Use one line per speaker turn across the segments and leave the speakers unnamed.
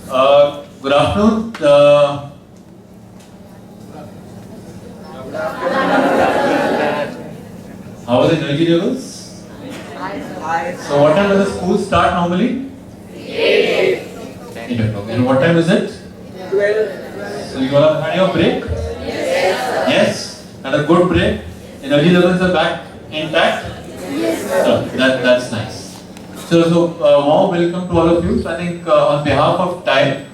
Good afternoon. How are the energy levels? So what time does the school start normally? 8 o'clock. And what time is it? 12. So you all have had your break? Yes. Had a good break? Energy levels are back intact? So that's nice. So warm welcome to all of you. So I think on behalf of TIE,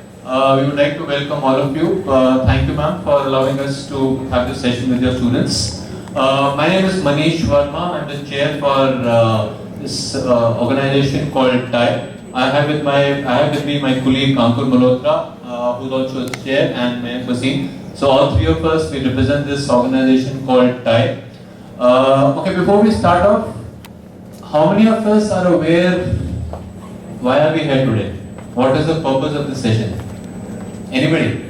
we would like to welcome all of you. Thank you, ma'am, for allowing us to have this session with your students. My name is Manish Verma. I'm the chair for this organization called TIE. I have with me my colleague Ankur Malhotra, who's also the chair, and Mayor Fasim. So all three of us, we represent this organization called TIE. Okay, before we start off, how many of us are aware why are we here today? What is the purpose of this session? Anybody?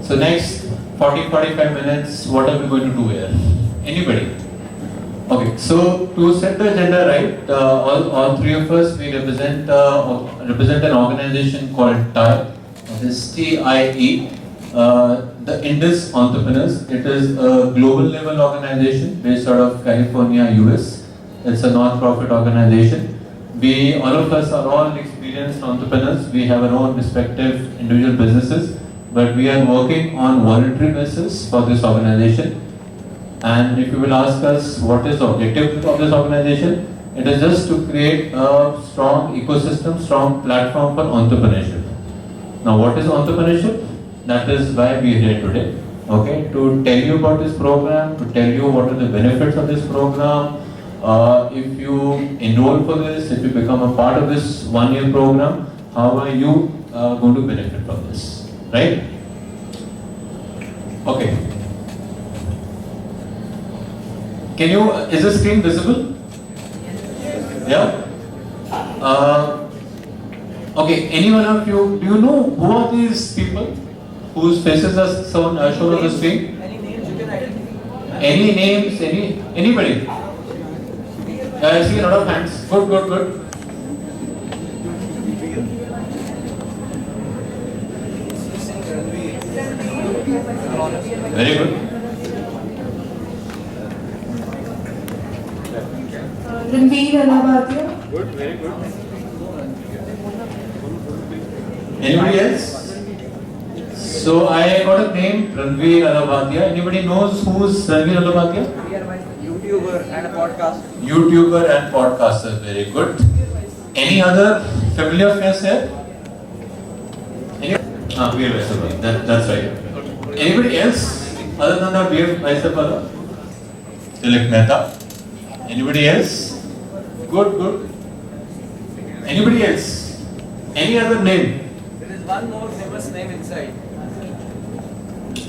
So next 40-45 minutes, what are we going to do here? Anybody? Okay, so to set the agenda right, all three of us, we represent an organization called TIE. It is TIE. The Indus Entrepreneurs. It is a global level organization based out of California, US. It's a non-profit organization. All of us are all experienced entrepreneurs. We have our own respective individual businesses, but we are working on voluntary basis for this organization. And if you will ask us what is the objective of this organization, it is just to create a strong ecosystem, strong platform for entrepreneurship. Now, what is entrepreneurship? That is why we are here today, okay, to tell you about this program, to tell you what are the benefits of this program. If you enroll for this, if you become a part of this one-year program, how are you going to benefit from this, right? Okay. Is the screen visible? Yeah? Okay, any one of you, do you know who are these people whose faces are shown on the screen?
Any names you can identify?
Any names? Anybody? I see a lot of hands. Good. Very good. Good, very good. Anybody else? So I got a name, Ranveer Alabhatia. Anybody knows who's Ranveer Alabhatia?
We are one YouTuber and a podcast.
YouTuber and podcaster. Very good. Any other familiar face here? Veer Vaisapala. That's right. Anybody else other than the Veer Vaisapala? Tilak Mehta. Anybody else? Good. Anybody else? Any other name?
There is one more famous name inside.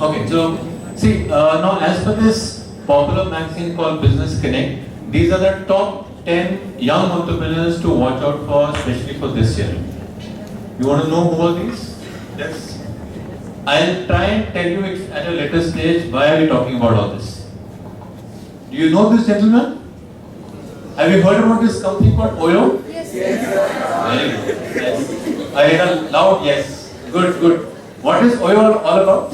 Okay, so see, now as per this popular magazine called Business Connect, these are the top 10 young entrepreneurs to watch out for, especially for this year. You want to know who are these? Yes. I'll try and tell you at a later stage why are we talking about all this. Do you know this gentleman? Have you heard about this company called Oyo?
Yes.
Very good. Yes. I heard a loud yes. Good. What is Oyo all about?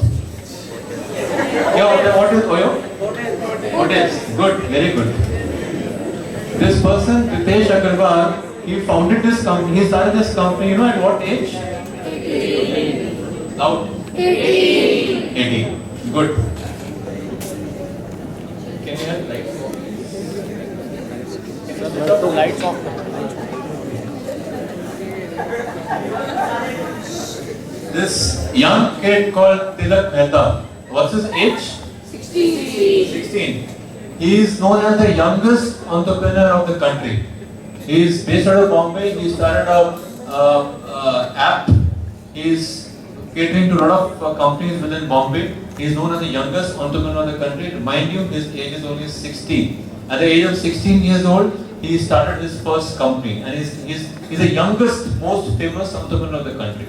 Yeah, what is Oyo? Hotels. Good, very good. This person, Ritesh Agarwal, he founded this company, he started this company, at what age? 18. Loud? 18. Good. Can you have lights off?
Lights off.
This young kid called Tilak Mehta, what's his age? 16. He is known as the youngest entrepreneur of the country. He is based out of Bombay. He started a app. He is catering to a lot of companies within Bombay. He is known as the youngest entrepreneur of the country. Mind you, his age is only 16. At the age of 16 years old, he started his first company, and he's the youngest, most famous entrepreneur of the country.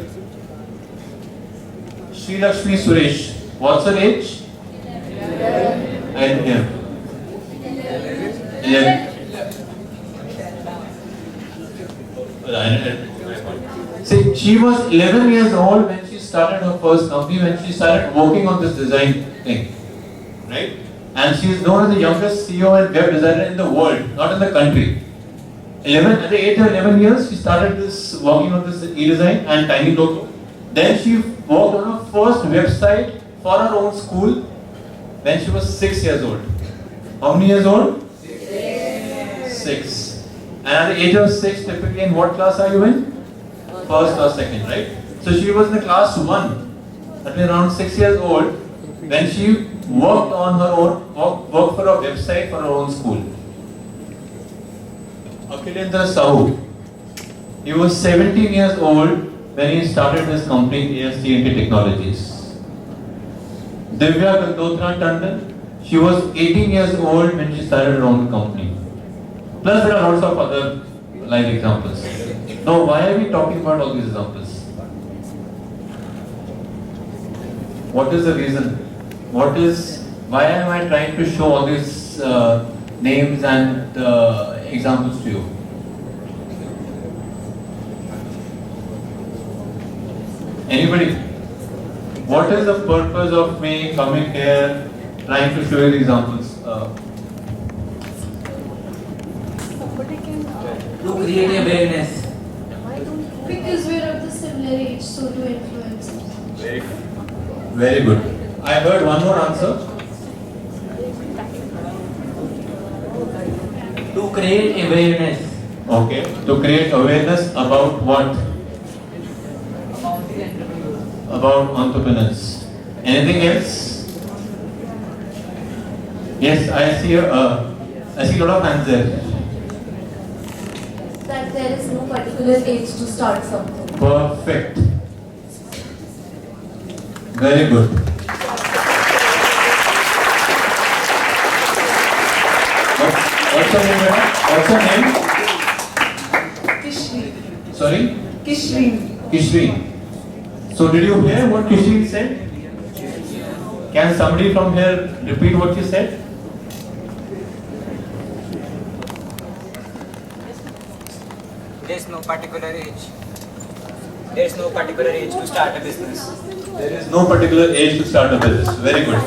Sri Lakshmi Suresh, what's her age? 11. 11. See, she was 11 years old when she started her first company, when she started working on this design thing, right? And she is known as the youngest CEO and web designer in the world, not in the country. At the age of 11 years, she started working on this e-design and tiny logo. Then she worked on her first website for her own school when she was 6 years old. How many years old? 6. And at the age of 6, typically in what class are you in? First or second, right? So she was in the class 1, that means around 6 years old, when she worked on her own, worked for a website for her own school. Akhilendra Sahu, he was 17 years old when he started his company ASTNT Technologies. Divya Gandotra Tandon, she was 18 years old when she started her own company. Plus there are lots of other live examples. Now why are we talking about all these examples? What is the reason? Why am I trying to show all these names and examples to you? Anybody? What is the purpose of me coming here, trying to show you the examples?
To create awareness.
Because we're of the similar age, so to influence us.
Very good. I heard one more answer.
To create awareness.
Okay. To create awareness about what? About entrepreneurs. Anything else? Yes, I see a lot of hands there.
That there is no particular age to start something.
Perfect. Very good. What's your name, madam? What's your name?
Kishri.
Sorry?
Kishri.
Kishri. So did you hear what Kishri said? Can somebody from here repeat what she said?
There's no particular age. There's no particular age to start a business.
There is no particular age to start a business. Very good.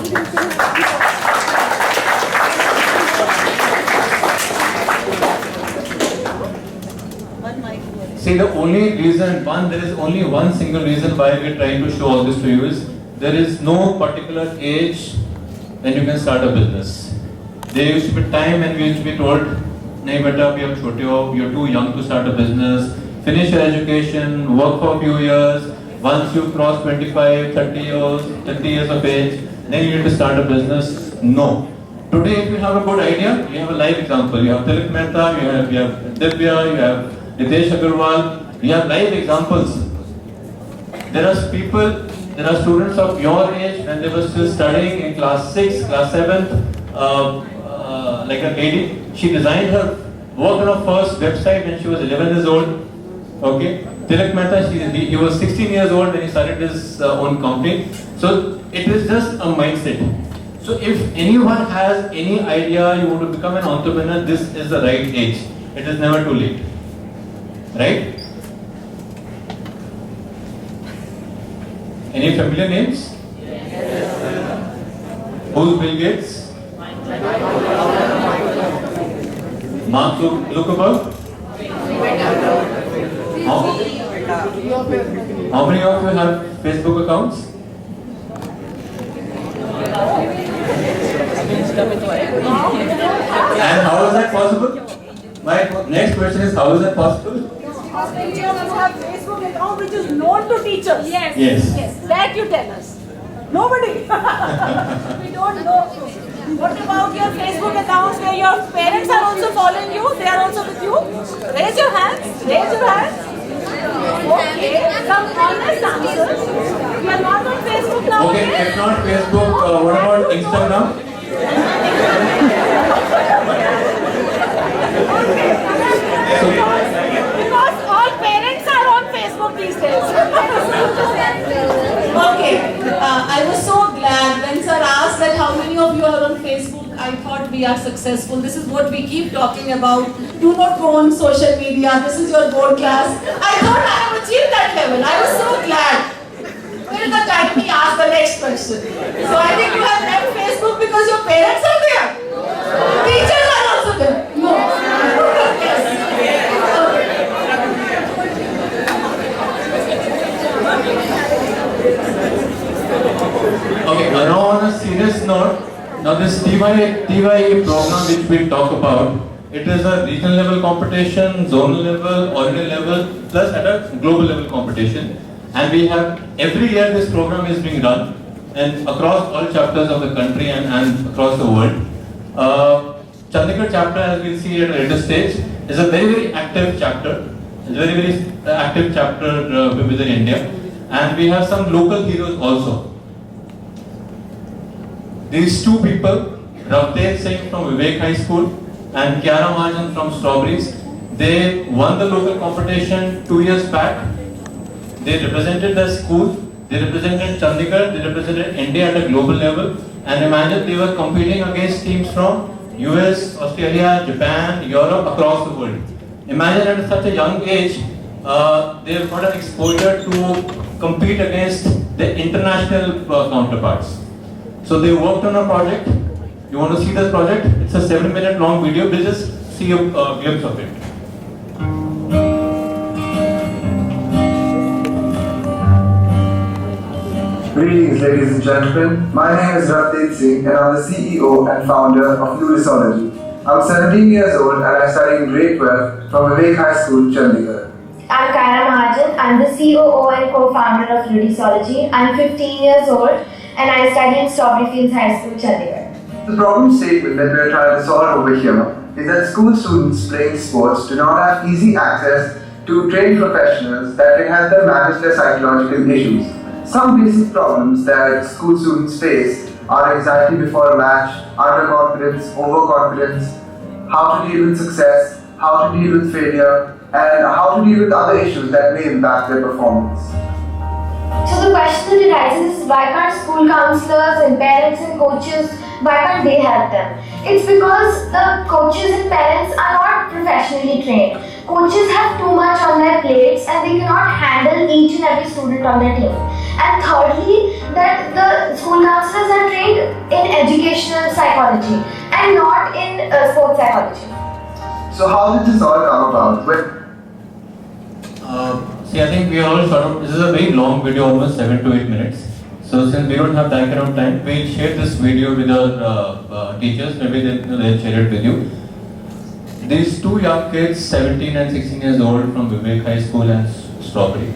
See, there is only one single reason why we are trying to show all this to you is there is no particular age when you can start a business. There used to be time when we used to be told, "Nahi beta, abhi hum chote ho, you're too young to start a business. Finish your education, work for a few years. Once you cross 25, 30 years of age, then you need to start a business." No. Today, if you have a good idea, you have a live example. You have Tilak Mehta, you have Divya, you have Ritesh Agarwal, you have live examples. There are students of your age when they were still studying in class 6, class 7, like a lady. She designed worked on her first website when she was 11 years old. Okay. Tilak Mehta, he was 16 years old when he started his own company. So it is just a mindset. So if anyone has any idea you want to become an entrepreneur, this is the right age. It is never too late. Right? Any familiar names? Who's Bill Gates? Mark Zuckerberg? How many of you have Facebook accounts? And how is that possible? My next question is, how is that possible?
How many of us have Facebook account which is known to teachers?
Yes.
Yes.
That you tell us. Nobody. We don't know. What about your Facebook accounts where your parents are also following you? They are also with you? Raise your hands. Raise your hands. Okay. Some honest answers. You are not on Facebook now.
Okay, if not Facebook, what about Instagram?
Because all parents are on Facebook these days.
Okay, I was so glad when sir asked that how many of you are on Facebook. I thought we are successful. This is what we keep talking about. Do not go on social media. This is your board class. I thought I have achieved that level. I was so glad. Till the time he asked the next question. So I think you have left Facebook because your parents are there. Teachers are also there. No. Yes.
Okay, now on a serious note, now this TYE program which we talk about, it is a regional level competition, zonal level, ordinary level, plus at a global level competition. And we have, every year this program is being run and across all chapters of the country and across the world. Chandigarh chapter, as we'll see at a later stage, is a very active chapter. It's a very active chapter within India. And we have some local heroes also. These two people, Ravdev Singh from Vivek High School and Kiara Mahajan from Strawberries, they won the local competition 2 years back. They represented the school, they represented Chandigarh, they represented India at a global level. And imagine they were competing against teams from US, Australia, Japan, Europe, across the world. Imagine at such a young age, they've got an exposure to compete against the international counterparts. So they worked on a project. You want to see this project? It's a 7-minute long video. We'll just see a glimpse of it.
Greetings, ladies and gentlemen. My name is Ravdev Singh and I'm the CEO and founder of Lurisology. I'm 17 years old and I study in grade 12 from Vivek High School, Chandigarh.
I'm Kiara Mahajan. I'm the COO and co-founder of Lurisology. I'm 15 years old and I study in Strawberry Fields High School, Chandigarh.
The problem statement that we're trying to solve over here is that school students playing sports do not have easy access to trained professionals that can help them manage their psychological issues. Some basic problems that school students face are anxiety before a match, underconfidence, overconfidence, how to deal with success, how to deal with failure, and how to deal with other issues that may impact their performance.
So the question that arises is, why can't school counselors and parents and coaches, why can't they help them? It's because the coaches and parents are not professionally trained. Coaches have too much on their plates and they cannot handle each and every student on their team. And thirdly, that the school counselors are trained in educational psychology and not in sports psychology.
So how did this all come about?
See, I think we are all sort of, this is a very long video, almost 7 to 8 minutes. So since we don't have that kind of time, we'll share this video with our teachers, maybe they'll share it with you. These two young kids, 17 and 16 years old from Vivek High School and Strawberry,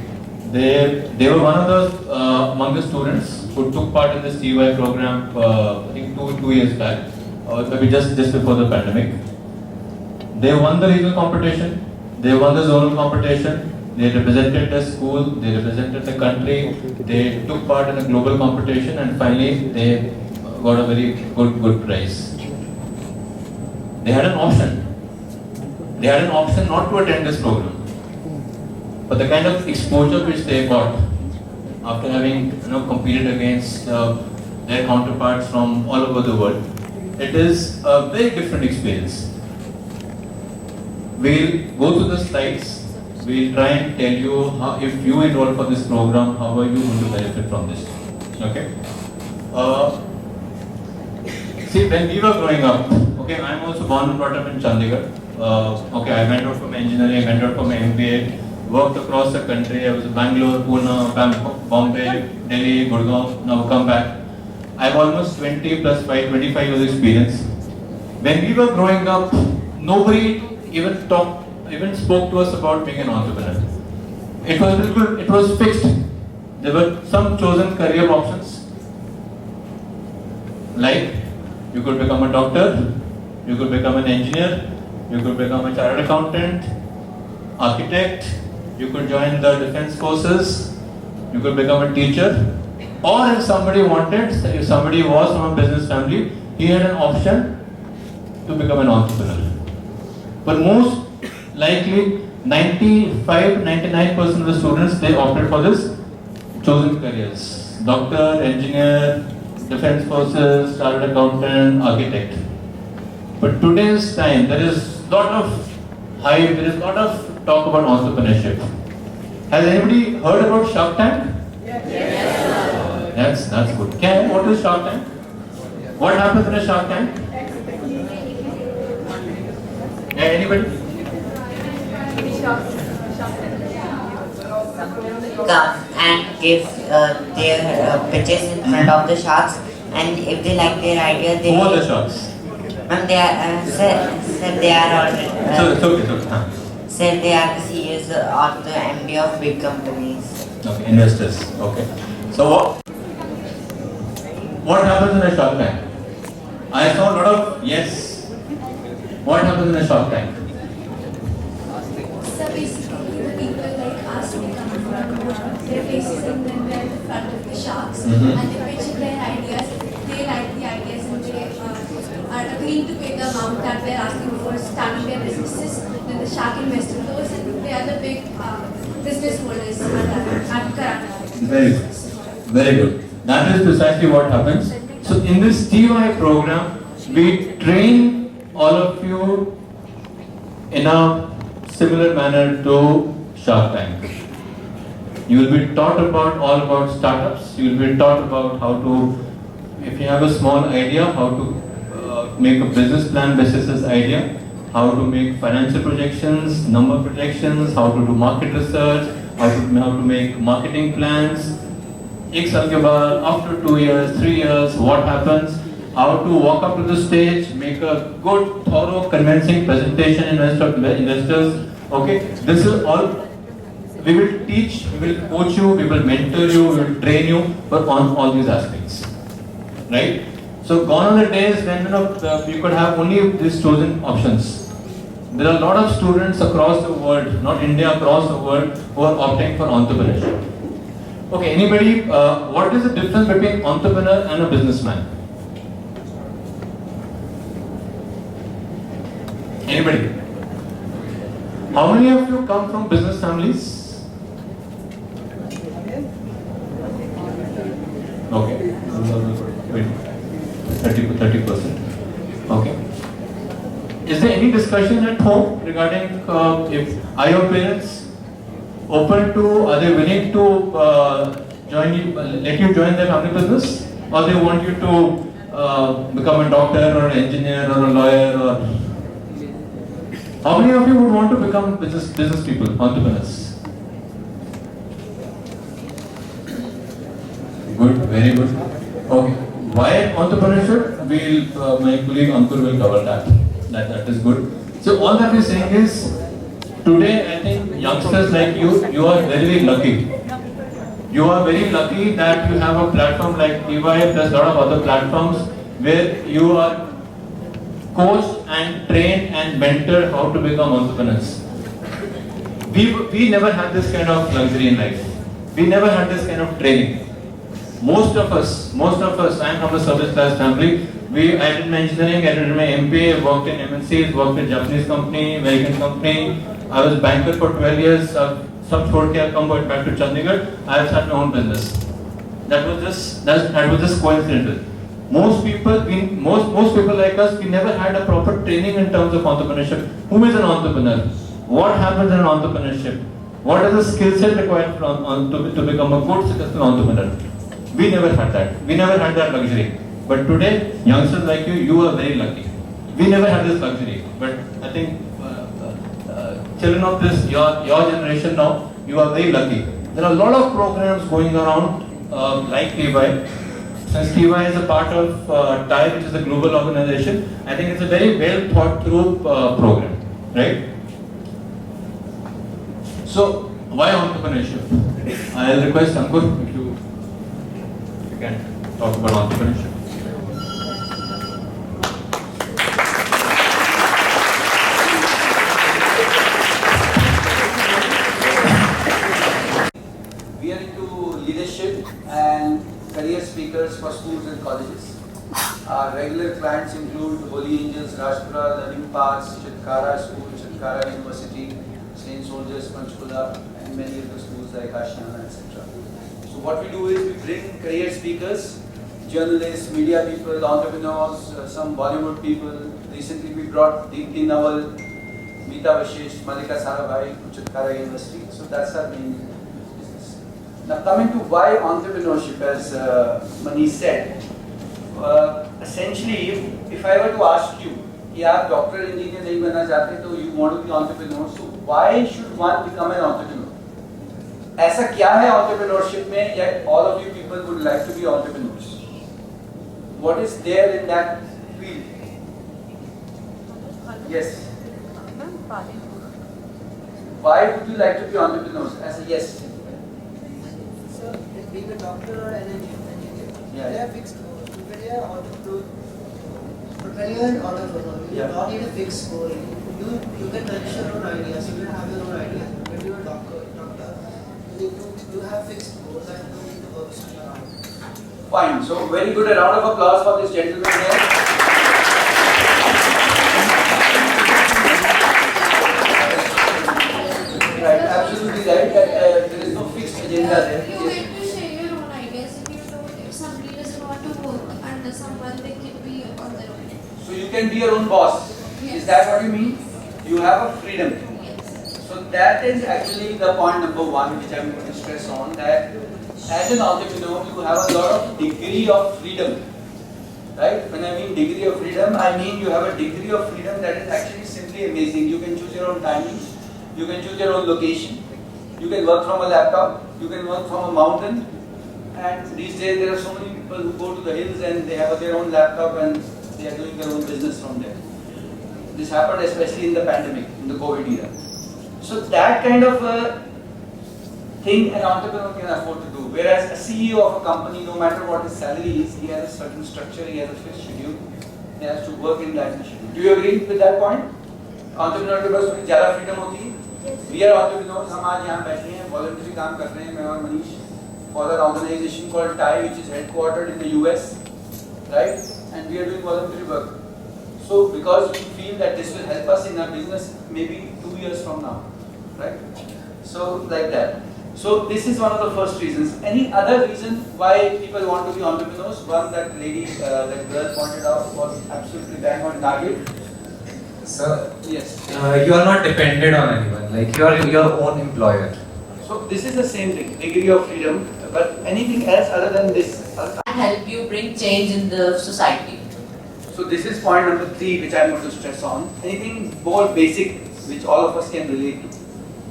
they were one of the among the students who took part in this TY program, I think two years back, or maybe just before the pandemic. They won the regional competition, they won the zonal competition, they represented the school, they represented the country, they took part in a global competition, and finally they got a very good prize. They had an option. They had an option not to attend this program. But the kind of exposure which they got after having competed against their counterparts from all over the world, it is a very different experience. We'll go through the slides. We'll try and tell you how, if you enroll for this program, how are you going to benefit from this? Okay. See, when we were growing up, okay, I'm also born and brought up in Chandigarh. Okay, I went out for my engineering, I went out for my MBA, worked across the country. I was in Bangalore, Pune, Bombay, Delhi, Gurgaon. Now come back. I have almost 20 plus 25 years experience. When we were growing up, nobody even spoke to us about being an entrepreneur. It was fixed. There were some chosen career options. Like, you could become a doctor, you could become an engineer, you could become a chartered accountant, architect, you could join the defense forces, you could become a teacher, or if somebody was from a business family, he had an option to become an entrepreneur. But most likely 95-99% of the students, they opted for this chosen careers: doctor, engineer, defense forces, chartered accountant, architect. But today's time, there is lot of hype, there is lot of talk about entrepreneurship. Has anybody heard about Shark Tank? Yes. That's good. What is Shark Tank? What happens in a Shark Tank? Yeah, anybody?
Come and give their pitches in front of the sharks, and if they like their idea, they
Who are the sharks?
Ma'am, they are sir, they are already
It's okay.
sir, they are the CEOs or the MD of big companies.
Okay, investors. Okay. So what happens in a Shark Tank? I saw a lot of yes. What happens in a Shark Tank?
So basically, the people like us to become in front of their faces and then they're in front of the sharks and they pitch in their ideas. They like the ideas and they are agreeing to pay the amount that they're asking for starting their businesses. Then the shark invests in those and they are the big business holders at Karana.
Very good. That is precisely what happens. So in this TY program, we train all of you in a similar manner to Shark Tank. You will be taught all about startups. You will be taught about how to, if you have a small idea, how to make a business plan basis this idea, how to make financial projections, number projections, how to do market research, how to make marketing plans. एक साल के बाद, after 2 years, 3 years, what happens? How to walk up to the stage, make a good, thorough, convincing presentation in front of investors. Okay, this is all. We will teach, we will coach you, we will mentor you, we will train you, but on all these aspects, right? So gone are the days when you could have only these chosen options. There are a lot of students across the world, not India, across the world, who are opting for entrepreneurship. Okay, anybody? What is the difference between entrepreneur and a businessman? Anybody? How many of you come from business families? Okay, 30%. Okay. Is there any discussion at home regarding if are your parents open to? Are they willing to join you? Let you join their family business, or they want you to become a doctor or an engineer or a lawyer? Or how many of you would want to become business people, entrepreneurs? Good, very good. Okay, why entrepreneurship? My colleague Ankur will cover that. That is good. So all that we're saying is, today I think youngsters like you are very, very lucky. You are very lucky that you have a platform like TY, plus a lot of other platforms where you are coached and trained and mentored how to become entrepreneurs. We never had this kind of luxury in life. We never had this kind of training. Most of us, I am from a service class family. I did my engineering, I did my MBA, worked in MNCs, worked in Japanese company, American company. I was banker for 12 years. Some छोड़ के I come back to Chandigarh. I have started my own business. That was just coincidental. Most people like us, we never had a proper training in terms of entrepreneurship. Who is an entrepreneur? What happens in entrepreneurship? What is the skill set required to become a good successful entrepreneur? We never had that. We never had that luxury. But today, youngsters like you are very lucky. We never had this luxury. But I think children of your generation now, you are very lucky. There are a lot of programs going around like TY. Since TY is a part of TIE, which is a global organization, I think it's a very well thought through program, right? So, why entrepreneurship? I'll request Ankur if you can talk about entrepreneurship.
We are into leadership and career speakers for schools and colleges. Our regular clients include Holy Angels, Rajpura, Learning Paths, Chitkara School, Chitkara University, Saint Soldiers, Panchkula, and many other schools like Ashiana, etc. So what we do is we bring career speakers, journalists, media people, entrepreneurs, some Bollywood people. Recently we brought Deepthi Nawal, Meeta Vashish, Malika Sarabhai to Chitkara University. So that's our main Now coming to why entrepreneurship, as Manish said, essentially, if I were to ask you, कि आप doctor engineer नहीं बनना चाहते तो you want to be entrepreneur, so why should one become an entrepreneur? ऐसा क्या है entrepreneurship में या all of you people would like to be entrepreneurs? What is there in that field? Yes. Why would you like to be entrepreneurs? As a yes.
So, being a doctor or an engineer,
Yeah.
they are fixed goals. When you are entrepreneur, but when you are an entrepreneur, you
Yeah.
do not need a fixed goal. You can manage your own ideas. You can have your own ideas. When you are a doctor, you have fixed goals and you need to work around.
Fine. So very good. A round of applause for this gentleman here. Right. Absolutely right. That there is no fixed agenda there.
You get to share your own ideas. If you don't, if somebody doesn't want to work under someone, they can be on their own.
So you can be your own boss. Is that what you mean? You have a freedom.
Yes.
So that is actually the point number one, which I'm going to stress on, that as an entrepreneur, you have a lot of degree of freedom. Right? When I mean degree of freedom, I mean you have a degree of freedom that is actually simply amazing. You can choose your own timings. You can choose your own location. You can work from a laptop. You can work from a mountain. And these days there are so many people who go to the hills and they have their own laptop and they are doing their own business from there. This happened especially in the pandemic, in the COVID era. So that kind of a thing an entrepreneur can afford to do. Whereas a CEO of a company, no matter what his salary is, he has a certain structure, he has a fixed schedule. He has to work in that schedule. Do you agree with that point? Entrepreneur के पास थोड़ी ज़्यादा freedom होती है. We are entrepreneurs. हम आज यहाँ बैठे हैं, voluntary काम कर रहे हैं, मैं और Manish, for an organization called TIE, which is headquartered in the US, right? And we are doing voluntary work. So because we feel that this will help us in our business maybe 2 years from now, right? So like that. So this is one of the first reasons. Any other reason why people want to be entrepreneurs? One that lady, that girl pointed out was absolutely bang on target.
Sir,
Yes.
you are not dependent on anyone. Like you are your own employer.
So this is the same thing, degree of freedom. But anything else other than this?
Help you bring change in the society.
So this is point number 3, which I am going to stress on. Anything more basic, which all of us can relate to.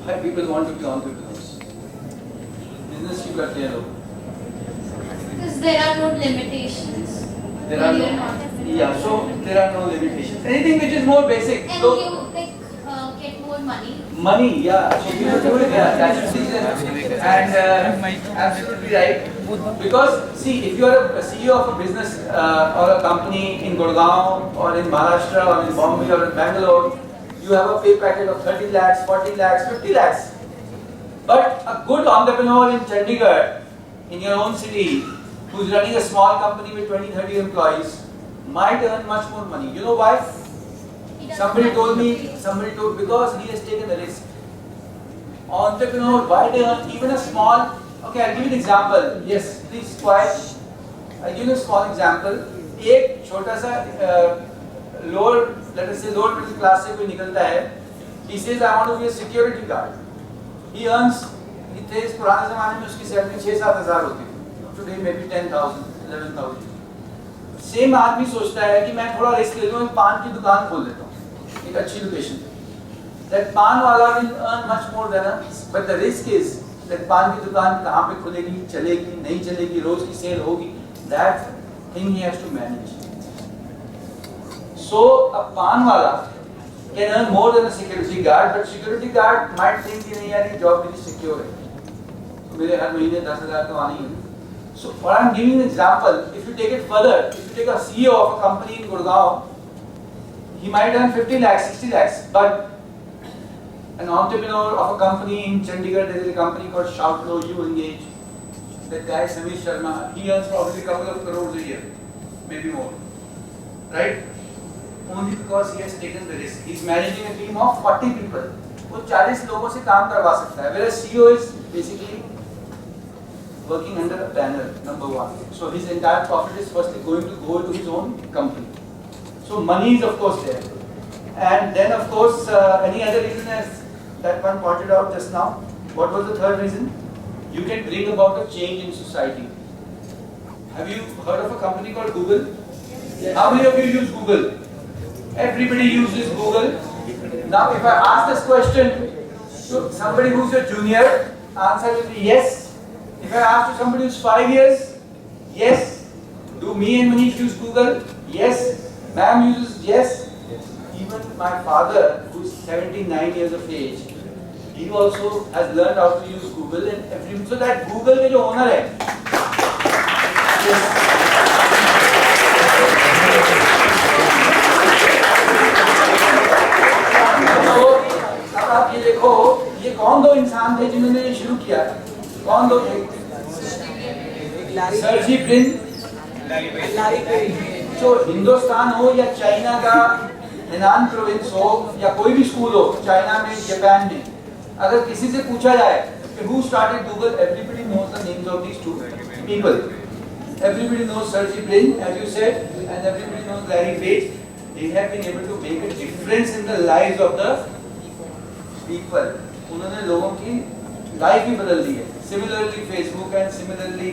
Why people want to be entrepreneurs? Business you करते हैं लोग.
Because there are no limitations.
There are
when
no,
you're an entrepreneur.
yeah, so there are no limitations. Anything which is more basic.
And
So
you like get more money.
money, yeah. So you have to do it, yeah. That's the reason. And absolutely right. Because see, if you are a CEO of a business or a company in Gurgaon or in Maharashtra or in Bombay or in Bangalore, you have a pay packet of 30 lakhs, 40 lakhs, 50 lakhs. But a good entrepreneur in Chandigarh, in your own city, who's running a small company with 20, 30 employees, might earn much more money. You know why?
He doesn't
Somebody
have
told
to
me,
pay.
because he has taken the risk. Entrepreneur, why they earn even a small, okay, I'll give you an example. Yes, please, quiet. I'll give you a small example. एक छोटा सा lower, let us say lower middle class से कोई निकलता है. He says, I want to be a security guard. He earns, he says, पुराने ज़माने में उसकी सैलरी 6-7 हज़ार होती थी. Today maybe 10,000, 11,000. सेम आदमी सोचता है कि मैं थोड़ा रिस्क ले लूँ, एक पान की दुकान खोल लेता हूँ, एक अच्छी लोकेशन पे. That पान वाला will earn much more than us, but the risk is that पान की दुकान कहाँ पे खुलेगी, चलेगी, नहीं चलेगी, रोज की सेल होगी. That thing he has to manage. So a पान वाला can earn more than a security guard, but security guard might think कि नहीं यार ये job मेरी secure है, तो मेरे हर महीने 10,000 तो आने ही है. So what I'm giving an example, if you take it further, if you take a CEO of a company in Gurgaon, he might earn 50 lakhs, 60 lakhs, but an entrepreneur of a company in Chandigarh, there is a company called Shoutflow, you engage. That guy Samir Sharma, he earns probably a couple of crores a year, maybe more, right? Only because he has taken the risk. He is managing a team of 40 people. वो 40 लोगों से काम करवा सकता है. Whereas CEO is basically working under a banner, number one. So his entire profit is firstly going to go to his own company. So money is of course there. And then of course, any other reason as that one pointed out just now? What was the third reason? you can bring about a change in society. Have you heard of a company called Google? Yes. How many of you use Google? Everybody uses Google. Now if I ask this question to somebody who's your junior, answer will be yes. If I ask to somebody who's 5 years, yes. Do me and Manish use Google? Yes. Ma'am uses yes. Even my father, who's 79 years of age, he also has learned how to use Google, and so that Google के जो owner है, तो अब आप ये देखो, ये कौन दो इंसान थे जिन्होंने ये शुरू किया? कौन दो थे? सर्जी ब्रिन, जो हिंदुस्तान हो या चाइना का हेनान प्रोविंस हो या कोई भी स्कूल हो, चाइना में, जापान में, अगर किसी से पूछा जाए कि who started Google, everybody knows the names of these two people. Everybody knows Sergey Brin, as you said, and everybody knows Larry Page. They have been able to make a difference in the lives of the people. उन्होंने लोगों की life ही बदल दी है. Similarly, Facebook and similarly,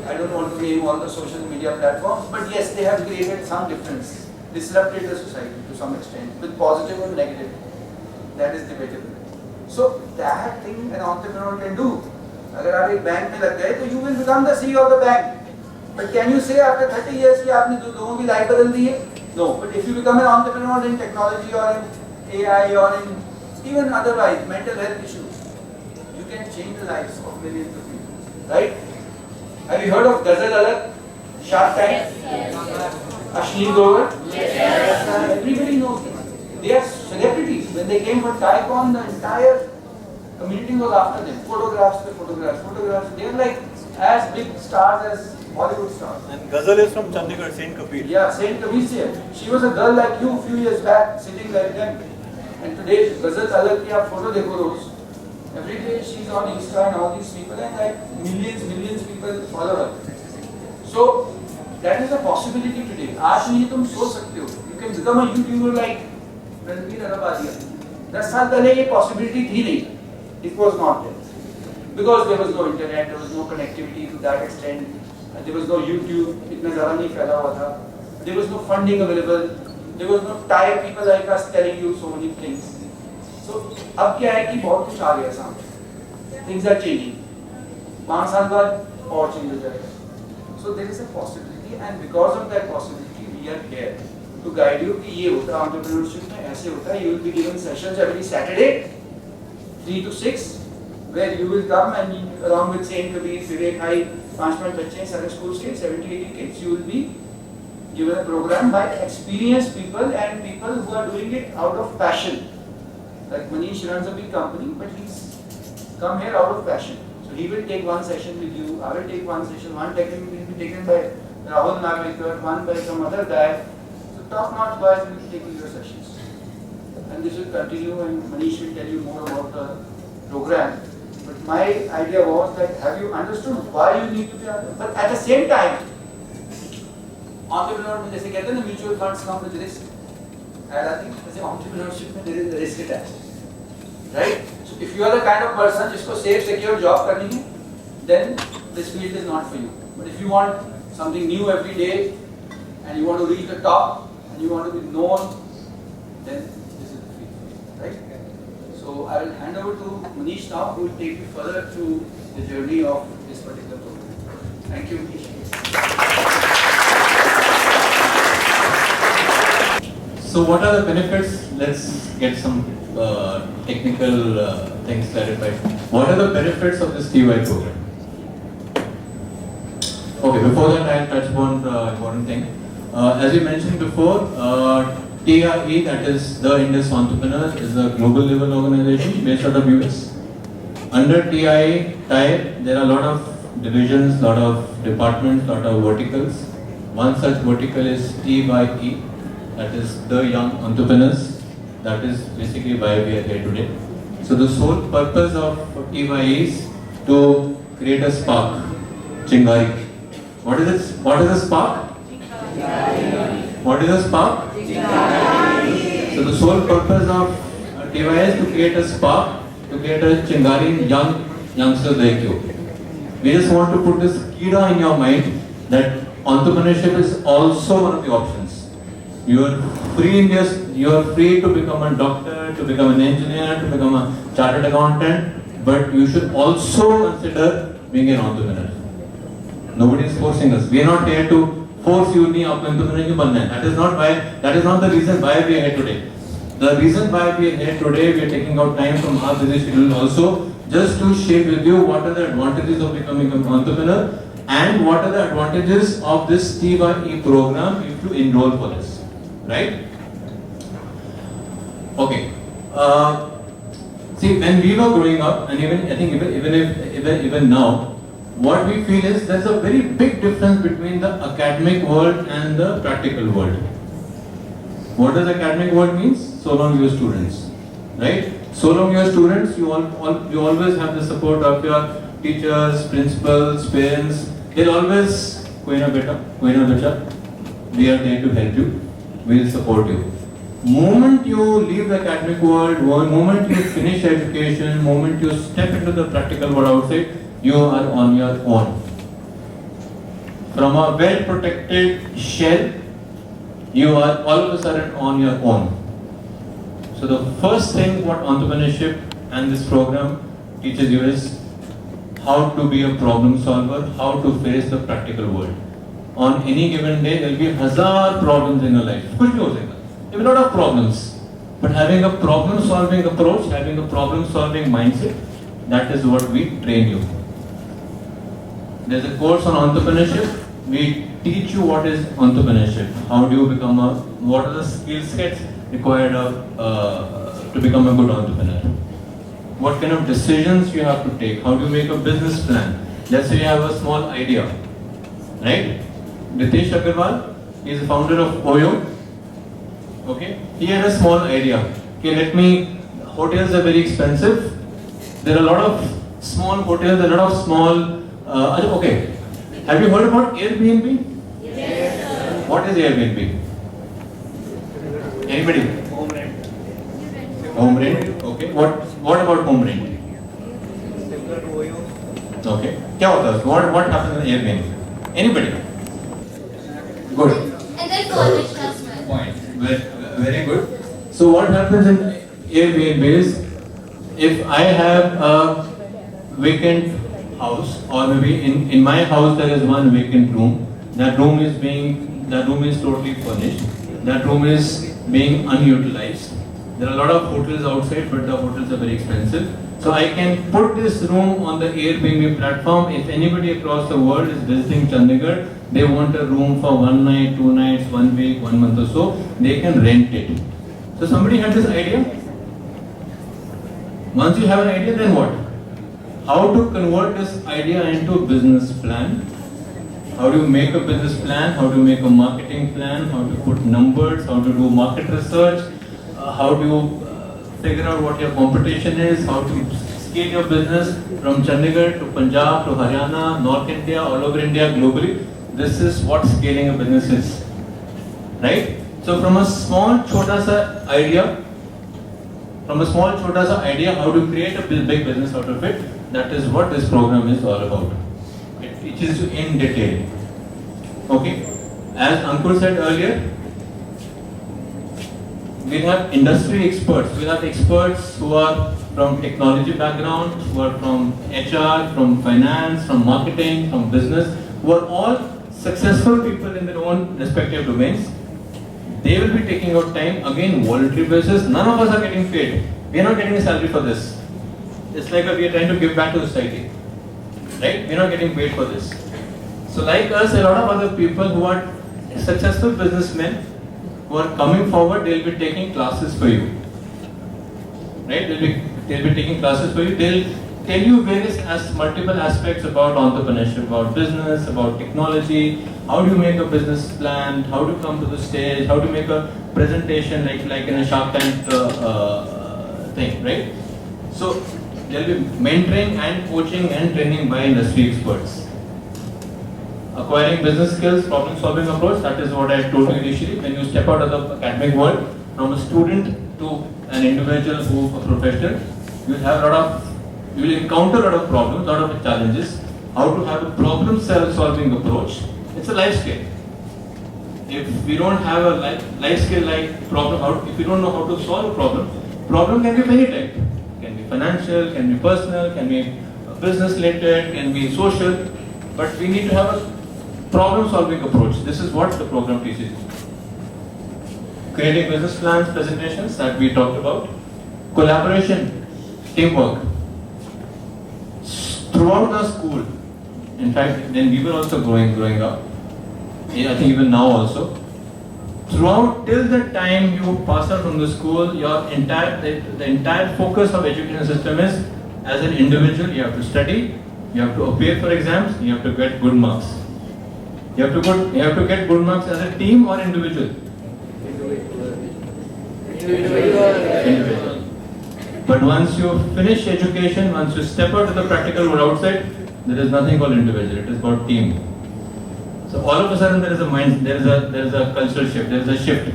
I don't want to name all the social media platforms, but yes, they have created some difference, disrupted the society to some extent, with positive or negative. That is debatable. So that thing an entrepreneur can do. अगर आप एक bank में लग गए तो you will become the CEO of the bank. But can you say after 30 years कि आपने लोगों की लाइफ बदल दी है? No. But if you become an entrepreneur in technology or in AI or in even otherwise mental health issues, you can change the lives of millions of people. Right? Have you heard of Ghazal Alak, Shark Tank, Ashni Grover? Yes. Everybody knows them. They are celebrities. When they came for TiECon, the entire community was after them. Photographs. They are like as big stars as Hollywood stars.
And Ghazal is from Chandigarh, Saint Kabir.
Yeah, Saint Kabir se hai. She was a girl like you a few years back, sitting like them. And today, Ghazal Alak ki aap photo dekho roz. Every day she's on Insta and all these people, and like millions people follow her. So that is a possibility today. आज नहीं तुम सोच सकते हो. You can become a YouTuber like Ranbir Allahbadia. 10 साल पहले ये possibility थी नहीं. It was not there. Because there was no internet, there was no connectivity to that extent. There was no YouTube, इतना ज़्यादा नहीं फैला हुआ था. There was no funding available. There was no tired people like us telling you so many things. So अब क्या है कि बहुत कुछ आ गया सामने. Things are changing. 5 साल बाद और change हो जाएगा. So there is a possibility, and because of that possibility, we are here to guide you कि ये होता है entrepreneurship में, ऐसे होता है. You will be given sessions every Saturday, 3 to 6, where you will come and along with Saint Kabir, Vivek High, 5 बच्चे हैं सारे schools के, 70-80 kids, you will be given a program by experienced people and people who are doing it out of passion. Like Manish runs a big company, but he's come here out of passion. So he will take one session with you, I will take one session, one technique will be taken by Rahul Naglikar, one by some other guy. So top-notch guys will be taking your sessions. And this will continue, and Manish will tell you more about the program. But my idea was that have you understood why you need to be entrepreneur? But at the same time, entrepreneur में जैसे कहते हैं ना mutual funds come with risk. And I think जैसे entrepreneurship में there is a risk attached. Right? So if you are the kind of person जिसको safe secure job करनी है, then this field is not for you. But if you want something new every day and you want to reach the top and you want to be known, then this is the field for you. Right? So I will hand over to Manish now, who will take you further through the journey of this particular program. Thank you, Manish.
So what are the benefits? Let's get some technical things clarified. What are the benefits of this TY program? Okay, before that I'll touch upon the important thing. As we mentioned before, TIE, that is the Indus Entrepreneur, is a global level organization based out of US. Under TIE, there are a lot of divisions, lot of departments, lot of verticals. One such vertical is TYE, that is the Young Entrepreneurs. That is basically why we are here today. So the sole purpose of TYE is to create a spark, Chingari. What is this? What is a spark? What is a spark? So the sole purpose of TYE is to create a spark, to create a Chingari in youngsters like you. We just want to put this kida in your mind that entrepreneurship is also one of the options. You are free to become a doctor, to become an engineer, to become a chartered accountant, but you should also consider being an entrepreneur. Nobody is forcing us. We are not here to force you to entrepreneur. That is not the reason why we are here today. The reason why we are here today, we are taking out time from our busy schedule also, just to share with you what are the advantages of becoming an entrepreneur and what are the advantages of this TYE program if you enroll for this. Right? Okay. See, when we were growing up, and even now, what we feel is there's a very big difference between the academic world and the practical world. What does academic world means? So long you are students, right? So long you are students, you always have the support of your teachers, principals, parents. They'll always, koi na beta, we are there to help you. We will support you. Moment you leave the academic world, moment you finish education, moment you step into the practical world outside, you are on your own. From a well-protected shell, you are all of a sudden on your own. So the first thing what entrepreneurship and this program teaches you is how to be a problem solver, how to face the practical world. On any given day, there will be 1,000 problems in your life. There will be a lot of problems. But having a problem solving approach, having a problem solving mindset, that is what we train you. There's a course on entrepreneurship. We teach you what is entrepreneurship. How do you become what are the skill sets required to become a good entrepreneur? What kind of decisions you have to take? How do you make a business plan? Let's say you have a small idea, right? Ritesh Agarwal is the founder of Oyo. Okay, he had a small idea. Okay, hotels are very expensive. There are a lot of small hotels, a lot of small. Okay, have you heard about Airbnb? Yes. What is Airbnb? Anybody? Home rent. Home rent. Okay. What about home rent?
Similar to Oyo.
Okay. What happens in Airbnb? Anybody? Good.
And then furnished as well.
Point. Very good. So what happens in Airbnb is, if I have a vacant house, or maybe in my house there is one vacant room, that room is totally furnished, that room is being unutilized. There are a lot of hotels outside, but the hotels are very expensive. So I can put this room on the Airbnb platform. If anybody across the world is visiting Chandigarh, they want a room for 1 night, 2 nights, 1 week, 1 month or so, they can rent it. So somebody had this idea. Once you have an idea, then what? How to convert this idea into a business plan? How do you make a business plan? How do you make a marketing plan? How to put numbers? How to do market research? How do you figure out what your competition is? How to scale your business from Chandigarh to Punjab to Haryana, North India, all over India, globally? This is what scaling a business is, right? So from a small chota sa idea, how to create a big business out of it, that is what this program is all about. It teaches you in detail. Okay? As Ankur said earlier, we have industry experts. We have experts who are from technology background, who are from HR, from finance, from marketing, from business, who are all successful people in their own respective domains. They will be taking out time, again, voluntary basis. None of us are getting paid. We are not getting a salary for this. It's like we are trying to give back to society. Right? We are not getting paid for this. So like us, a lot of other people who are successful businessmen, who are coming forward, they will be taking classes for you. Right? They'll be taking classes for you. They'll tell you multiple aspects about entrepreneurship, about business, about technology, how do you make a business plan, how to come to the stage, how to make a presentation like in a Shark Tank thing, right? So there will be mentoring and coaching and training by industry experts. Acquiring business skills, problem solving approach, that is what I told you initially. When you step out of the academic world, from a student to an individual who a professional, you will encounter a lot of problems, a lot of challenges. how to have a problem solving approach. It's a life skill. If we don't have a life skill like problem, if we don't know how to solve a problem can be of any type. Can be financial, can be personal, can be business related, can be social, but we need to have a problem solving approach. This is what the program teaches you. Creating business plans, presentations that we talked about. Collaboration, teamwork. Throughout the school, in fact, when we were also growing up, I think even now also, throughout till the time you pass out from the school, the entire focus of education system is as an individual, you have to study, you have to appear for exams, you have to get good marks. You have to get good marks as a team or individual. Individual. But once you finish education, once you step out to the practical world outside, there is nothing called individual. It is called team. So all of a sudden there is a cultural shift. There is a shift.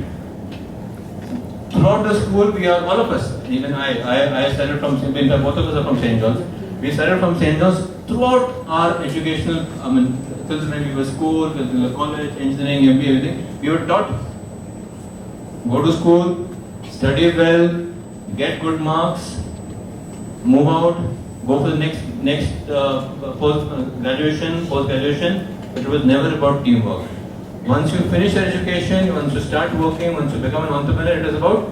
Throughout the school, we are all of us. Even I started from both of us are from St. John's. We started from St. John's throughout our educational. Till when we were school, till we were college, engineering, MBA, everything. We were taught go to school, study well, get good marks, move out, go for the next post-graduation, but it was never about teamwork. Once you finish your education, once you start working, once you become an entrepreneur, it is about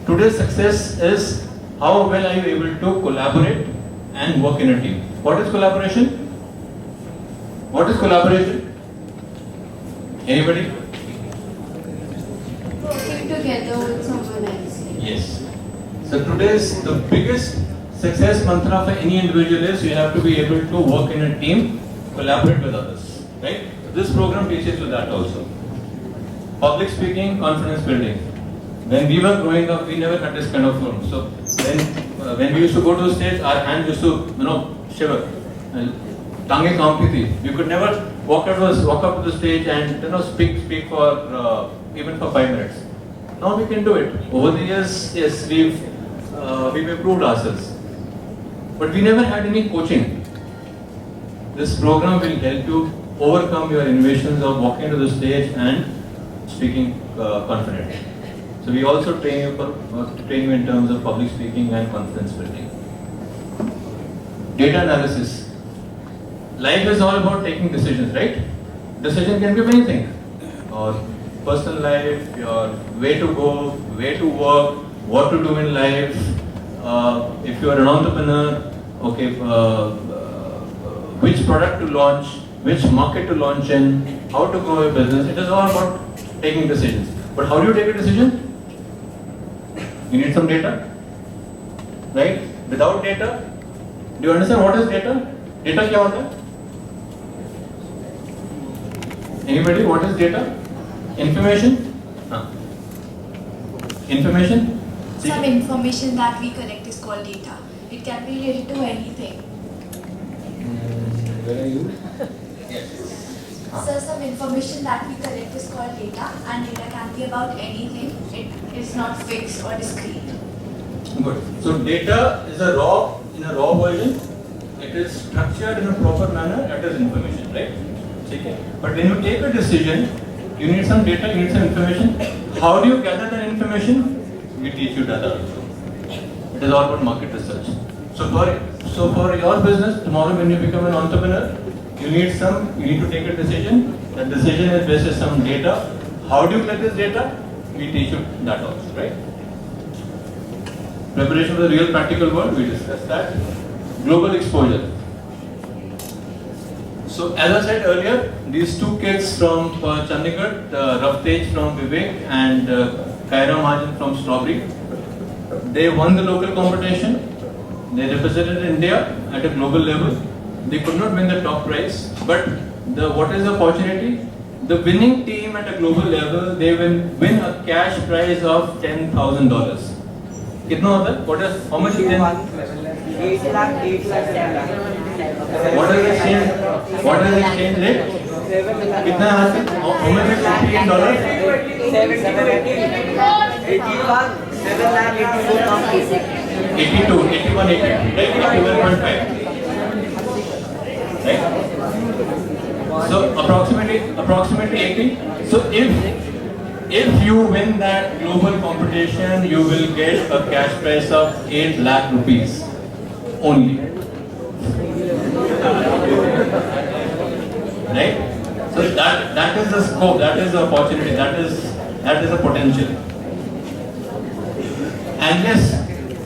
today's success is how well are you able to collaborate and work in a team. What is collaboration? What is collaboration? Anybody?
Working together with someone else.
Yes. So the biggest success mantra for any individual is you have to be able to work in a team, collaborate with others. Right? This program teaches you that also. Public speaking, confidence building. When we were growing up, we never had this kind of forum. So when we used to go to the stage, our hands used to shiver. Tange kaamti thi. We could never walk up to the stage and speak for even for 5 minutes. Now we can do it. Over the years, yes, we've improved ourselves. But we never had any coaching. This program will help you overcome your innovations of walking to the stage and speaking confidently. So we also train you in terms of public speaking and confidence building. Data analysis. Life is all about taking decisions, right? Decision can be of anything. Or personal life, your way to go, way to work, what to do in life. If you are an entrepreneur, which product to launch, which market to launch in, how to grow a business. It is all about taking decisions. But how do you take a decision? You need some data, right? Without data, do you understand what is data? Data क्या होता है? Anybody? What is data? Information? Information?
Some information that we collect is called data. It can be related to anything.
Where are you?
So some information that we collect is called data, and data can be about anything. It is not fixed or discrete.
Good. So data is in a raw version. It is structured in a proper manner. That is information, right? Okay. But when you take a decision, you need some data, you need some information. How do you gather that information? We teach you data also. It is all about market research. So for your business, tomorrow when you become an entrepreneur, you need to take a decision. That decision is based on some data. How do you collect this data? We teach you that also, right? Preparation for the real practical world, we discussed that. Global exposure. So as I said earlier, these two kids from Chandigarh, Ravtej from Vivek and Kaira Majan from Strawberry, they won the local competition. They represented India at a global level. They could not win the top prize, but what is the opportunity? The winning team at a global level, they will win a cash prize of $10,000. कितना होता है? How much is it?
8 lakh, 7 lakh.
What is the exchange rate? कितना है? How much is $88?
81, 7 lakh, 84,000.
82, 81, 82, right? 81.5. Right? So approximately 80. So if you win that global competition, you will get a cash prize of 8 lakh rupees only. Right? So that is the scope, that is the opportunity, that is the potential. And yes,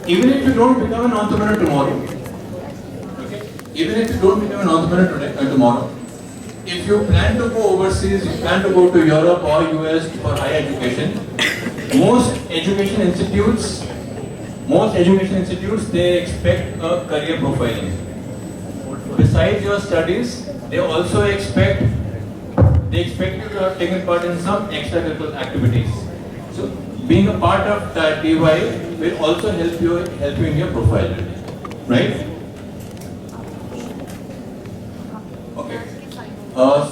even if you don't become an entrepreneur tomorrow, okay, even if you don't become an entrepreneur tomorrow, if you plan to go overseas, you plan to go to Europe or US for higher education, most education institutes, they expect a career profiling. Besides your studies, they also expect you to have taken part in some extracurricular activities. So being a part of that TY will also help you in your profile, right? Okay.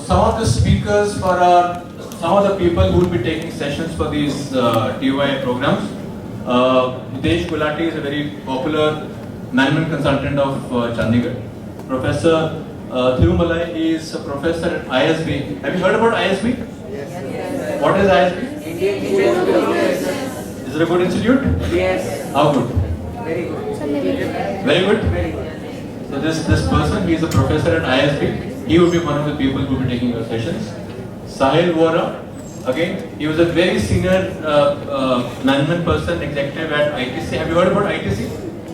Some of the speakers some of the people who will be taking sessions for these TY programs. Hitesh Gulati is a very popular management consultant of Chandigarh. Professor Thirumalai is a professor at ISB. Have you heard about ISB? Yes. What is ISB? Is it a good institute?
Yes.
How good?
Very good.
Very good? Very good. So this person, he is a professor at ISB. He will be one of the people who will be taking your sessions. Sahil Vora, again, he was a very senior management person, executive at ITC. Have you heard about ITC?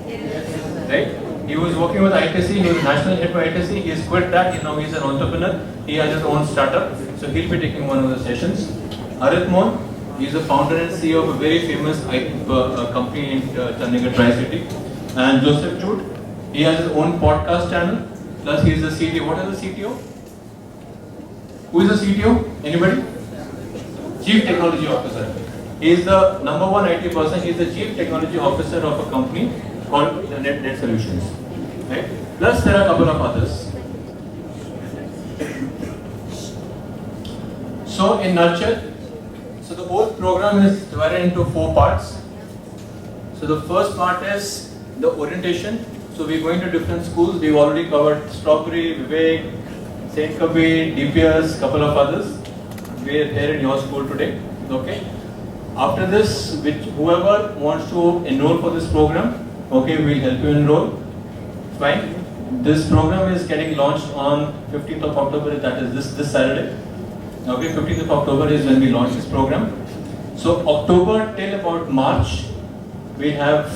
Yes. Right? He was working with ITC, he was national head for ITC, he has quit that, now he's an entrepreneur, he has his own startup, so he'll be taking one of the sessions. Harit Mohan, he is the founder and CEO of a very famous company in Chandigarh Tri-City. And Joseph Jude, he has his own podcast channel, plus he is the CTO. What is the CTO? Who is the CTO? Anybody? Chief Technology Officer. He is the number one IT person, he is the Chief Technology Officer of a company called the Net Solutions, right? Plus there are a couple of others. So in nutshell, so the whole program is divided into 4 parts. So the first part is the orientation. So we're going to different schools. We've already covered Strawberry, Vivek, Saint Kabir, DPS, couple of others. We're here in your school today, okay? After this, whoever wants to enroll for this program, okay, we'll help you enroll. Fine. This program is getting launched on 15th of October, that is this Saturday. Okay, 15th of October is when we launch this program. So October till about March, we have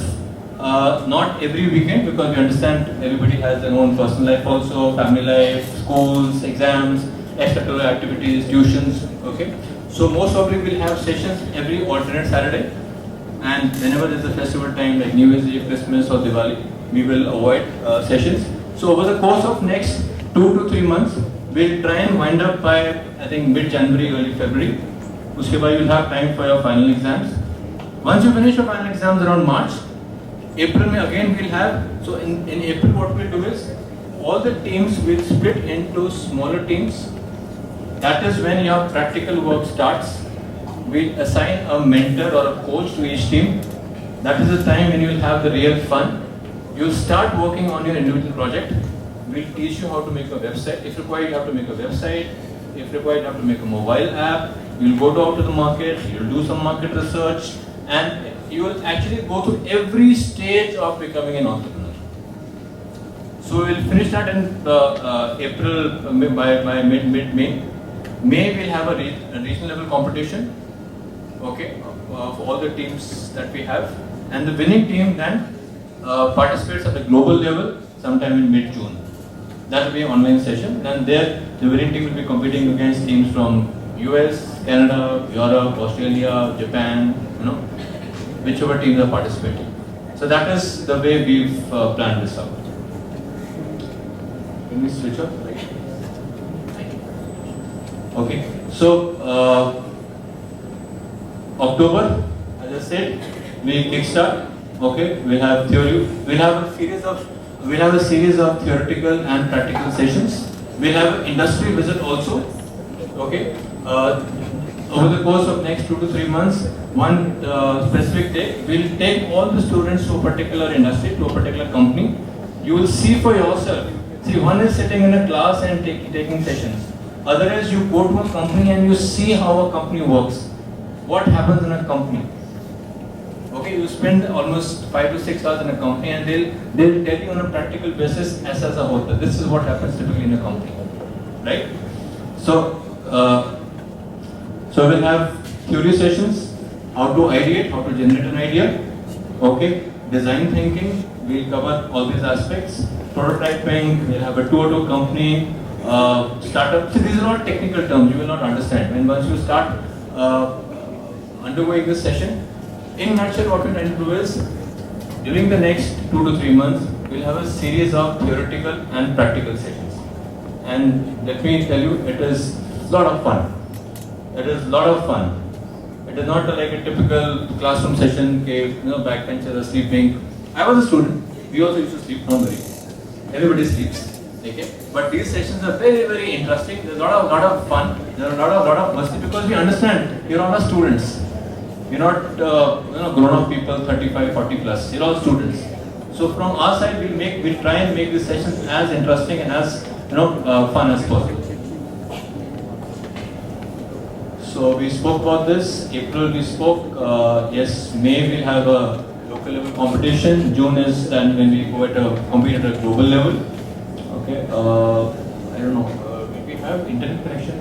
not every weekend, because we understand everybody has their own personal life also, family life, schools, exams, extracurricular activities, tuitions, okay. So most probably we'll have sessions every alternate Saturday. And whenever there's a festival time like New Year's Eve, Christmas or Diwali, we will avoid sessions. So over the course of next 2 to 3 months, we'll try and wind up by, I think, mid-January, early February. Uske baad you'll have time for your final exams. Once you finish your final exams around March, April mein again we'll have, so in April what we'll do is, all the teams will split into smaller teams. That is when your practical work starts. We'll assign a mentor or a coach to each team. That is the time when you will have the real fun. You'll start working on your individual project. We'll teach you how to make a website. If required, you have to make a website. If required, you have to make a mobile app. You'll go out to the market, you'll do some market research, and you will actually go through every stage of becoming an entrepreneur. So we'll finish that in April, by mid-May. May we'll have a regional level competition, okay, for all the teams that we have, and the winning team then participates at the global level sometime in mid-June. That will be an online session. Then there, the winning team will be competing against teams from US, Canada, Europe, Australia, Japan, whichever teams are participating. So that is the way we've planned this out. Can we switch up? Okay. So October, as I said, we kickstart. Okay, we have theory. We'll have a series of theoretical and practical sessions. We'll have an industry visit also. Okay. Over the course of next 2 to 3 months, one specific day, we'll take all the students to a particular industry, to a particular company. You will see for yourself. See, one is sitting in a class and taking sessions. Other is you go to a company and you see how a company works. What happens in a company? Okay, you spend almost 5 to 6 hours in a company and they'll tell you on a practical basis as a whole. This is what happens typically in a company, right? So we'll have theory sessions, how to ideate, how to generate an idea, okay, design thinking, we'll cover all these aspects, prototyping, we'll have a tour to company, startup. See, these are all technical terms you will not understand. And once you start undergoing this session, in a nutshell, what we're trying to do is, during the next 2 to 3 months, we'll have a series of theoretical and practical sessions. And let me tell you, it is a lot of fun. It is a lot of fun. It is not like a typical classroom session, backbenchers are sleeping. I was a student, we also used to sleep, don't worry. Everybody sleeps, okay? But these sessions are very, very interesting. There's a lot of fun, there's a lot of mercy because we understand you're all students. You're not grown-up people, 35, 40 plus. You're all students. So from our side, we'll try and make these sessions as interesting and as fun as possible. So we spoke about this. April we spoke. Yes, May we'll have a local level competition. June is then when we go compete at a global level. Okay. I don't know. Will we have internet connection?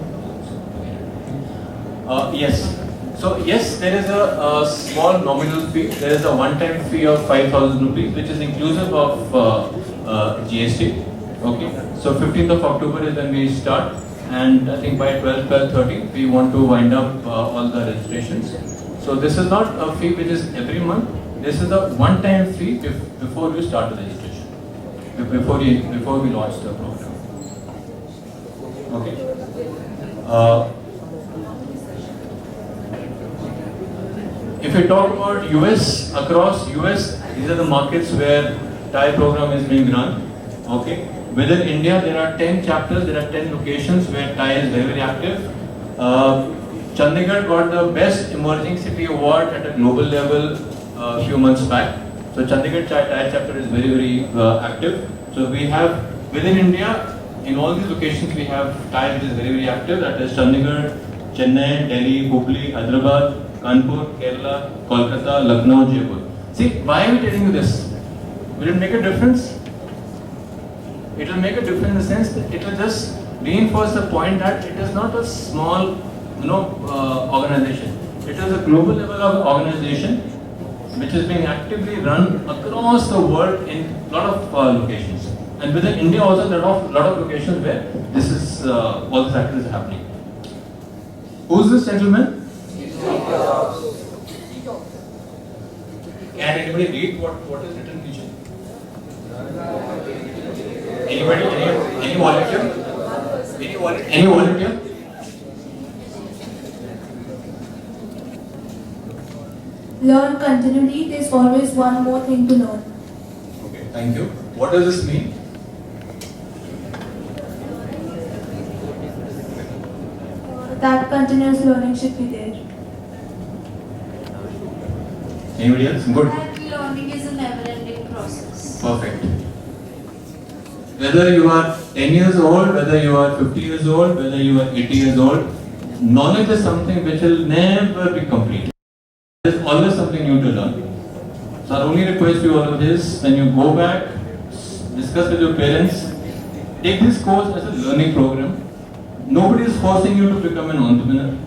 Yes. So yes, there is a small nominal fee. There is a one-time fee of 5,000 rupees, which is inclusive of GST. Okay. So 15th of October is when we start, and I think by 12:30 we want to wind up all the registrations. So this is not a fee which is every month. This is a one-time fee before we start the registration, before we launch the program. Okay. If we talk about US, across US, these are the markets where TIE program is being run. Okay. Within India, there are 10 chapters, there are 10 locations where TIE is very, very active. Chandigarh got the Best Emerging City Award at a global level a few months back. So Chandigarh TIE chapter is very, very active. So we have, within India, in all these locations, we have TIE which is very, very active. That is Chandigarh, Chennai, Delhi, Hubli, Hyderabad, Kanpur, Kerala, Kolkata, Lucknow, Jaipur. See, why are we telling you this? Will it make a difference? It will make a difference in the sense that it will just reinforce the point that it is not a small, organization. It is a global level of organization which is being actively run across the world in a lot of locations. And within India also there are a lot of locations where this is all this activity is happening. Who's this gentleman? Can anybody read what is written in Niche? Anybody? Any volunteer? Any volunteer?
Learn continually. There's always one more thing to learn.
Okay, thank you. What does this mean?
That continuous learning should be there.
Anybody else? Good.
That learning is a never-ending process.
Perfect. Whether you are 10 years old, whether you are 50 years old, whether you are 80 years old, knowledge is something which will never be complete. There is always something new to learn. So our only request to you all is, when you go back, discuss with your parents, take this course as a learning program. Nobody is forcing you to become an entrepreneur.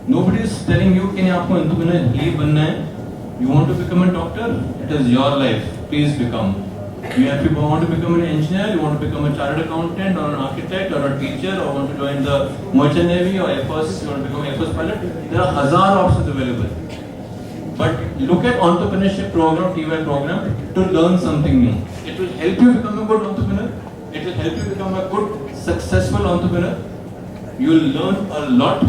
Nobody is telling you कि आपको entrepreneur ही बनना है. You want to become a doctor? It is your life. Please become. If you want to become an engineer, you want to become a chartered accountant or an architect or a teacher, or want to join the merchant navy or Air Force, you want to become an Air Force pilot, there are 1,000 options available. But look at entrepreneurship program, TY program, to learn something new. It will help you become a good entrepreneur. It will help you become a good, successful entrepreneur. You will learn a lot.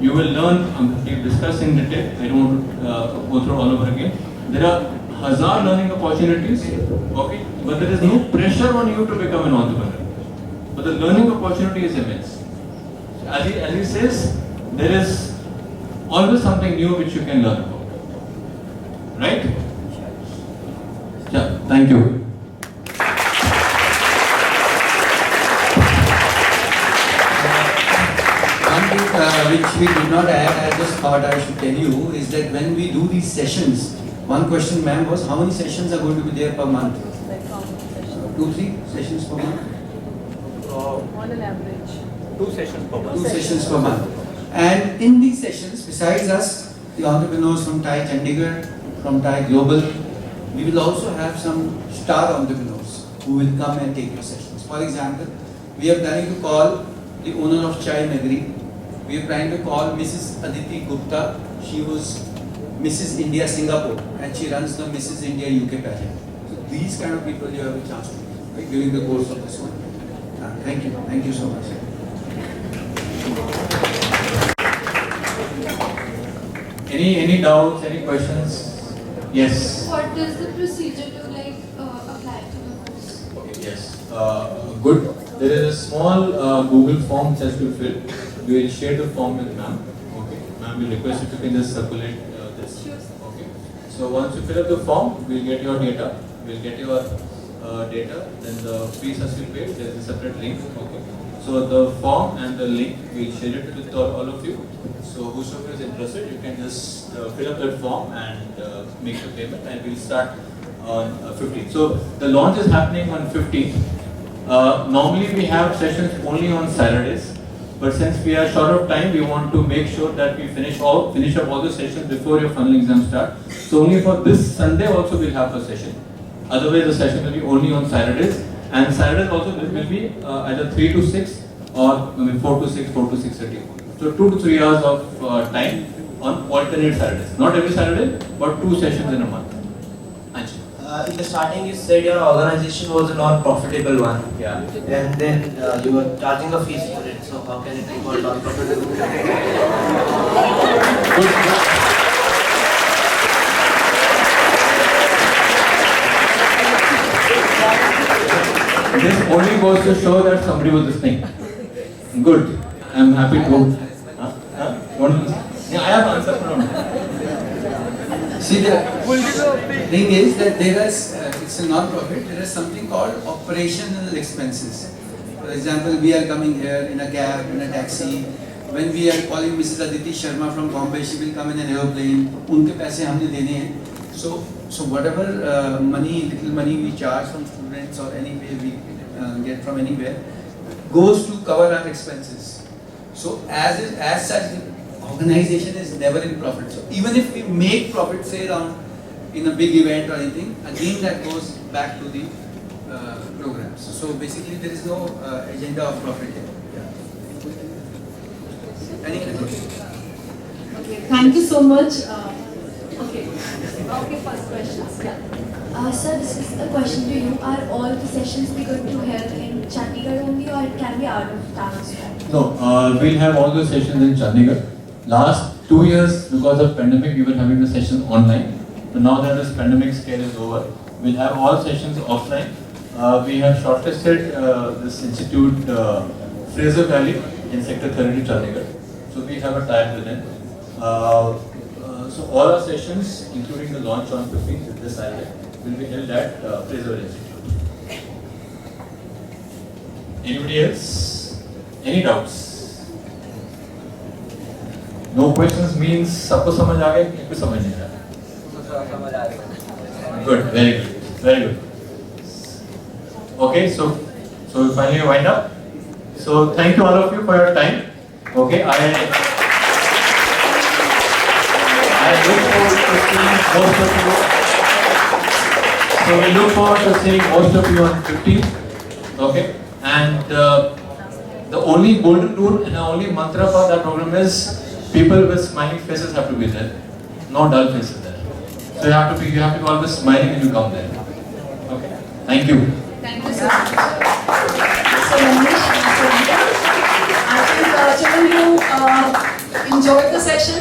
You will learn, we've discussed in detail, I don't want to go through all over again. There are 1,000 learning opportunities, okay, but there is no pressure on you to become an entrepreneur. But the learning opportunity is immense. As he says, there is always something new which you can learn about. Right? Yeah, thank you.
which we did not add, I just thought I should tell you, is that when we do these sessions, one question, ma'am, was how many sessions are going to be there per month? 2-3 sessions per month?
On an average.
2 sessions per month.
2 sessions per month. And in these sessions, besides us, the entrepreneurs from TIE Chandigarh, from TIE Global, we will also have some star entrepreneurs who will come and take your sessions. For example, we are planning to call the owner of Chai Nagari. We are trying to call Mrs. Aditi Gupta. She was Mrs. India Singapore and she runs the Mrs. India UK pageant. So these kind of people you have a chance to meet, right, during the course of this one. Thank you. Thank you so much.
Any doubts, any questions? Yes.
What is the procedure to apply to the course?
Okay, yes. Good. There is a small Google form just to fill. We will share the form with ma'am. Okay. Ma'am will request if you can just circulate this. Okay. So once you fill up the form, we'll get your data. We'll get your data. Then the fees has to be paid. There is a separate link. Okay. So the form and the link, we'll share it with all of you. So whosoever is interested, you can just fill up that form and make the payment, and we'll start on 15th. So the launch is happening on 15th. Normally we have sessions only on Saturdays, but since we are short of time, we want to make sure that we finish up all the sessions before your final exam start. So only for this Sunday also we'll have a session. Otherwise the session will be only on Saturdays, and Saturdays also will be either 3 to 6 or maybe 4 to 6, 4 to 6:30. So 2 to 3 hours of time on alternate Saturdays. Not every Saturday, but 2 sessions in a month.
In the starting, you said your organization was a non-profitable one.
Yeah.
And then you were charging a fees for it. So how can it be called non-profitable?
This only goes to show that somebody was listening. Good. I'm happy to. Yeah, I have answered. No.
See, the thing is that there is, it's a non-profit, there is something called operational expenses. For example, we are coming here in a cab, in a taxi. When we are calling Mrs. Aditi Sharma from Bombay, she will come in an aeroplane. उनके पैसे हमने देने हैं. So whatever little money we charge from students or anywhere we get from anywhere, goes to cover our expenses. So as such, the organization is never in profit. So even if we make profit, say around in a big event or anything, again that goes back to the programs. So basically there is no agenda of profit here. Yeah. Any question?
Okay, thank you so much. Okay,
first questions. Yeah. Sir, this is a question to you. Are all the sessions we going to held in Chandigarh only, or it can be out of town as well?
No, we'll have all the sessions in Chandigarh. Last 2 years, because of pandemic, we were having the sessions online. But now that this pandemic scare is over, we'll have all sessions offline. We have shortlisted this institute, Fraser Valley, in Sector 32 Chandigarh. So we have a tie with them. So all our sessions, including the launch on 15th this Saturday, will be held at Fraser Institute. Anybody else? Any doubts? No questions means सबको समझ आ गया, किसी को समझ नहीं आ रहा. Good, very good, very good. Okay, so we finally wind up. So thank you all of you for your time. Okay, I look forward to seeing most of you. So we look forward to seeing most of you on 15th. Okay, and the only golden rule and the only mantra for that program is people with smiling faces have to be there, no dull faces there. So you have to be always smiling when you come there. Okay, thank you.
thank you so much. So Ramesh, I think children, you enjoyed the session.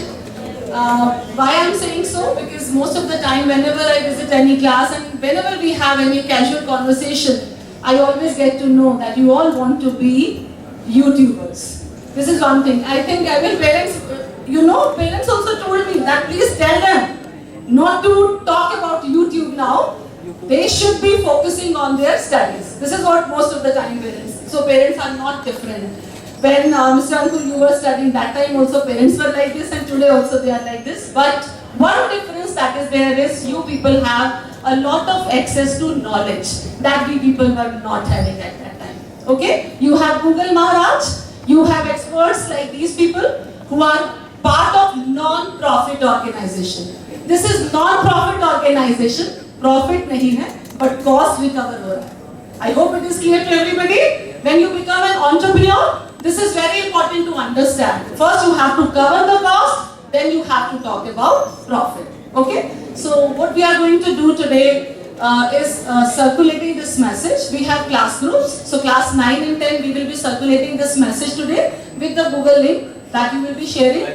Why I'm saying so? Because most of the time whenever I visit any class and whenever we have any casual conversation, I always get to know that you all want to be YouTubers. This is one thing. I think even parents, parents also told me that please tell them not to talk about YouTube now. They should be focusing on their studies. This is what most of the time parents. So parents are not different. When Mr. Ankul, you were studying, that time also parents were like this, and today also they are like this. But one difference that is there is you people have a lot of access to knowledge that we people were not having at that time. Okay? You have Google Maharaj, you have experts like these people who are part of non-profit organization. This is non-profit organization, profit nahi hai, but cost recover ho raha hai. I hope it is clear to everybody. When you become an entrepreneur, this is very important to understand. First you have to cover the cost, then you have to talk about profit. Okay? So what we are going to do today is circulating this message. We have class groups. So class 9 and 10, we will be circulating this message today with the Google link that you will be sharing.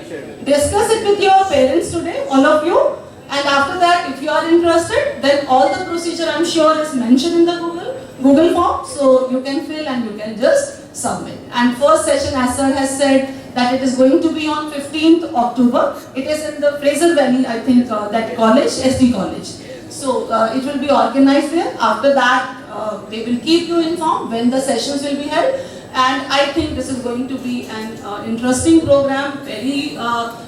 Discuss it with your parents today, all of you. And after that, if you are interested, then all the procedure I'm sure is mentioned in the Google form. So you can fill and you can just submit. And first session, as sir has said, that it is going to be on 15th October. It is in the Fraser Valley, I think, that college, SD College. So it will be organized there. After that, they will keep you informed when the sessions will be held. And I think this is going to be an interesting program, very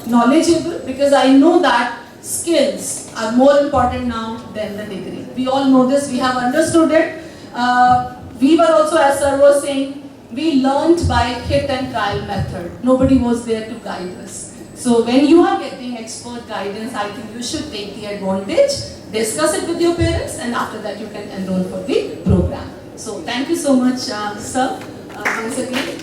knowledgeable, because I know that skills are more important now than the degree. We all know this, we have understood it. We were also, as sir was saying, we learned by hit and trial method. Nobody was there to guide us. So when you are getting expert guidance, I think you should take the advantage, discuss it with your parents, and after that you can enroll for the program. So thank you so much, sir, once again.